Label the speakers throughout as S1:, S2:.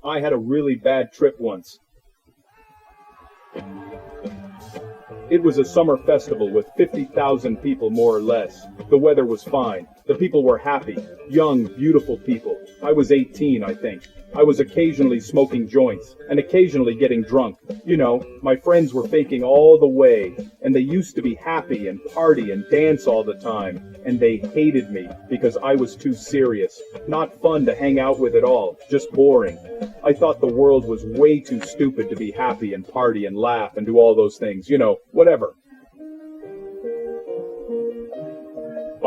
S1: I had a really bad trip once. It was a summer festival with 50,000 people more or less. The weather was fine. The people were happy. Young, beautiful people. I was 18, I think. I was occasionally smoking joints, and occasionally getting drunk. You know, my friends were faking all the way, and they used to be happy and party and dance all the time, and they hated me because I was too serious. Not fun to hang out with at all, just boring. I thought the world was way too stupid to be happy and party and laugh and do all those things, you know, whatever.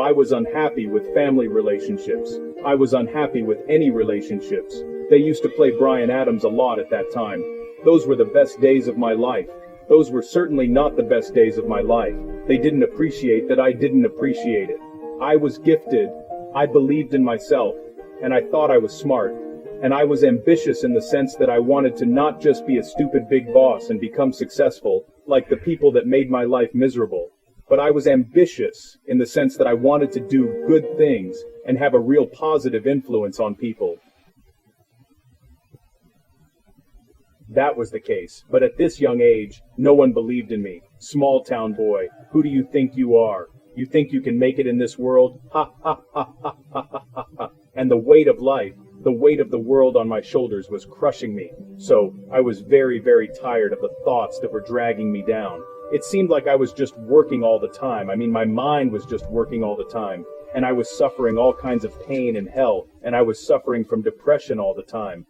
S1: I was unhappy with family relationships. I was unhappy with any relationships. They used to play Bryan Adams a lot at that time. Those were the best days of my life. Those were certainly not the best days of my life. They didn't appreciate that I didn't appreciate it. I was gifted. I believed in myself. And I thought I was smart. And I was ambitious in the sense that I wanted to not just be a stupid big boss and become successful, like the people that made my life miserable. But I was ambitious in the sense that I wanted to do good things and have a real positive influence on people. That was the case, but at this young age, no one believed in me. Small town boy, who do you think you are? You think you can make it in this world? Ha ha ha ha ha ha ha ha. And the weight of life, the weight of the world on my shoulders was crushing me. So I was very, very tired of the thoughts that were dragging me down. It seemed like I was just working all the time. I mean, my mind was just working all the time. And I was suffering all kinds of pain and hell. And I was suffering from depression all the time.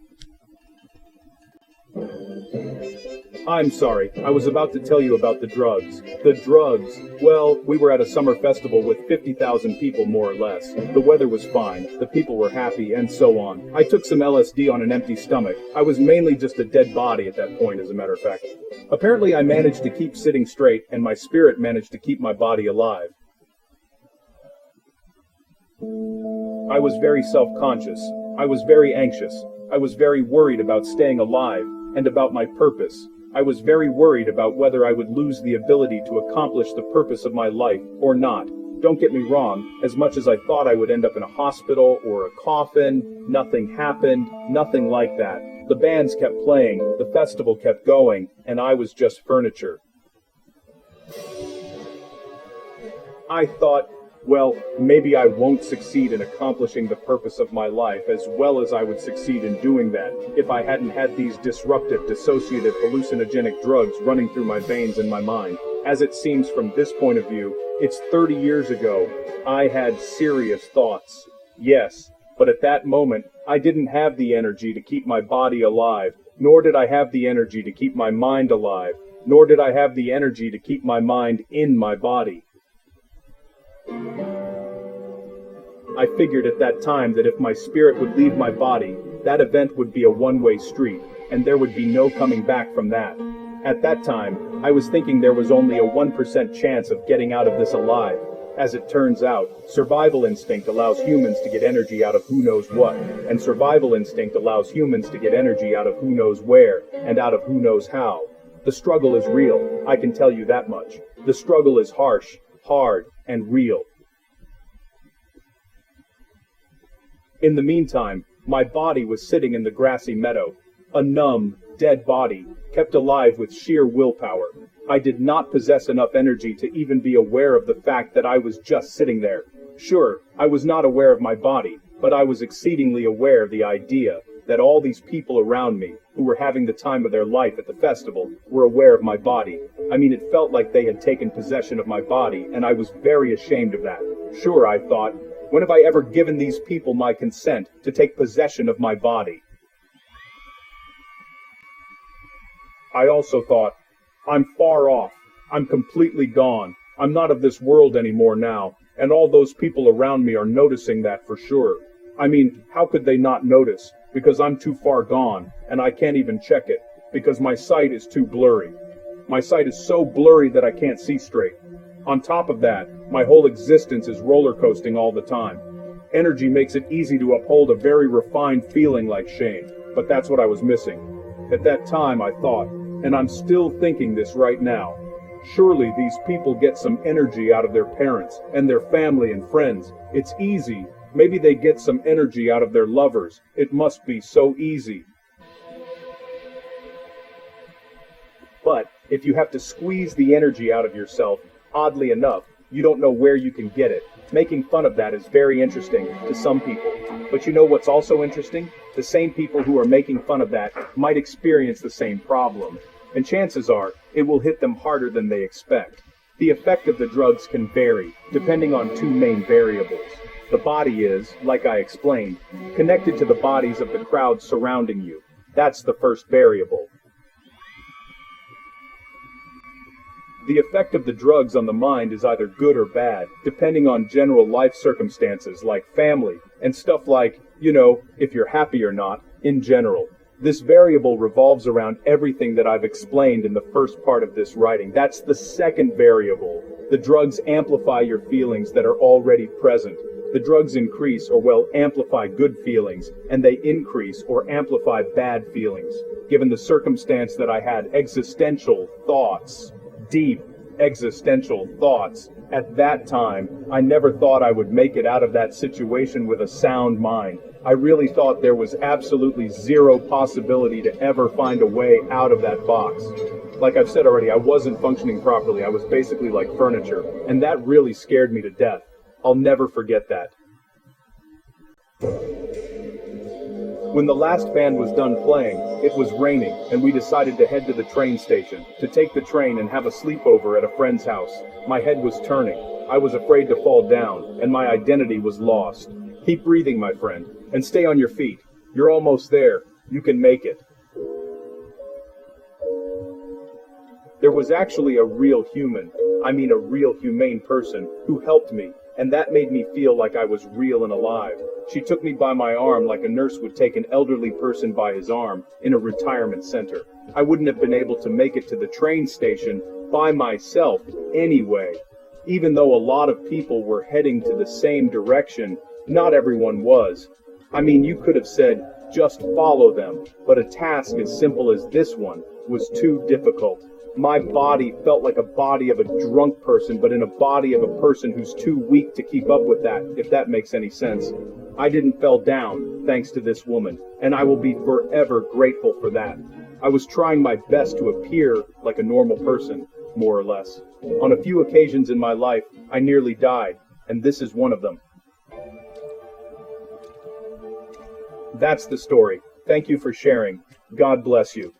S1: I'm sorry, I was about to tell you about the drugs. The drugs, well, we were at a summer festival with 50,000 people more or less. The weather was fine, the people were happy, and so on. I took some LSD on an empty stomach. I was mainly just a dead body at that point, as a matter of fact. Apparently I managed to keep sitting straight, and my spirit managed to keep my body alive. I was very self-conscious. I was very anxious. I was very worried about staying alive, and about my purpose. I was very worried about whether I would lose the ability to accomplish the purpose of my life or not. Don't get me wrong, as much as I thought I would end up in a hospital or a coffin, nothing happened, nothing like that. The bands kept playing, the festival kept going, and I was just furniture. I thought, well, maybe I won't succeed in accomplishing the purpose of my life as well as I would succeed in doing that if I hadn't had these disruptive, dissociative, hallucinogenic drugs running through my veins and my mind. As it seems from this point of view, it's 30 years ago. I had serious thoughts. Yes, but at that moment, I didn't have the energy to keep my body alive, nor did I have the energy to keep my mind alive, nor did I have the energy to keep my mind in my body. I figured at that time that if my spirit would leave my body, that event would be a one-way street, and there would be no coming back from that. At that time, I was thinking there was only a 1% chance of getting out of this alive. As it turns out, survival instinct allows humans to get energy out of who knows what, and survival instinct allows humans to get energy out of who knows where, and out of who knows how. The struggle is real, I can tell you that much. The struggle is harsh, hard, and real. In the meantime, my body was sitting in the grassy meadow, a numb, dead body, kept alive with sheer willpower. I did not possess enough energy to even be aware of the fact that I was just sitting there. Sure, I was not aware of my body, but I was exceedingly aware of the idea that all these people around me, who were having the time of their life at the festival, were aware of my body. I mean, it felt like they had taken possession of my body, and I was very ashamed of that. Sure, I thought, when have I ever given these people my consent to take possession of my body? I also thought, I'm far off. I'm completely gone. I'm not of this world anymore now, and all those people around me are noticing that for sure. I mean, how could they not notice? Because I'm too far gone, and I can't even check it, because my sight is too blurry. My sight is so blurry that I can't see straight. On top of that, my whole existence is roller coasting all the time. Energy makes it easy to uphold a very refined feeling like shame, but that's what I was missing. At that time I thought, and I'm still thinking this right now, surely these people get some energy out of their parents and their family and friends. It's easy. Maybe they get some energy out of their lovers. It must be so easy. But if you have to squeeze the energy out of yourself, oddly enough, you don't know where you can get it. Making fun of that is very interesting to some people. But you know what's also interesting? The same people who are making fun of that might experience the same problem. And chances are, it will hit them harder than they expect. The effect of the drugs can vary, depending on two main variables. The body is, like I explained, connected to the bodies of the crowd surrounding you. That's the first variable. The effect of the drugs on the mind is either good or bad, depending on general life circumstances like family, and stuff like, if you're happy or not, in general. This variable revolves around everything that I've explained in the first part of this writing. That's the second variable. The drugs amplify your feelings that are already present. The drugs increase or amplify good feelings, and they increase or amplify bad feelings. Given the circumstance that I had existential thoughts, deep existential thoughts, at that time, I never thought I would make it out of that situation with a sound mind. I really thought there was absolutely zero possibility to ever find a way out of that box. Like I've said already, I wasn't functioning properly. I was basically like furniture, and that really scared me to death. I'll never forget that. When the last band was done playing, it was raining, and we decided to head to the train station, to take the train and have a sleepover at a friend's house. My head was turning. I was afraid to fall down, and my identity was lost. Keep breathing, my friend, and stay on your feet. You're almost there. You can make it. There was actually a real human, a real humane person, who helped me, and that made me feel like I was real and alive. She took me by my arm like a nurse would take an elderly person by his arm in a retirement center. I wouldn't have been able to make it to the train station by myself anyway. Even though a lot of people were heading to the same direction, not everyone was. You could have said, just follow them, but a task as simple as this one was too difficult. My body felt like a body of a drunk person, but in a body of a person who's too weak to keep up with that, if that makes any sense. I didn't fall down, thanks to this woman, and I will be forever grateful for that. I was trying my best to appear like a normal person, more or less. On a few occasions in my life, I nearly died, and this is one of them. That's the story. Thank you for sharing. God bless you.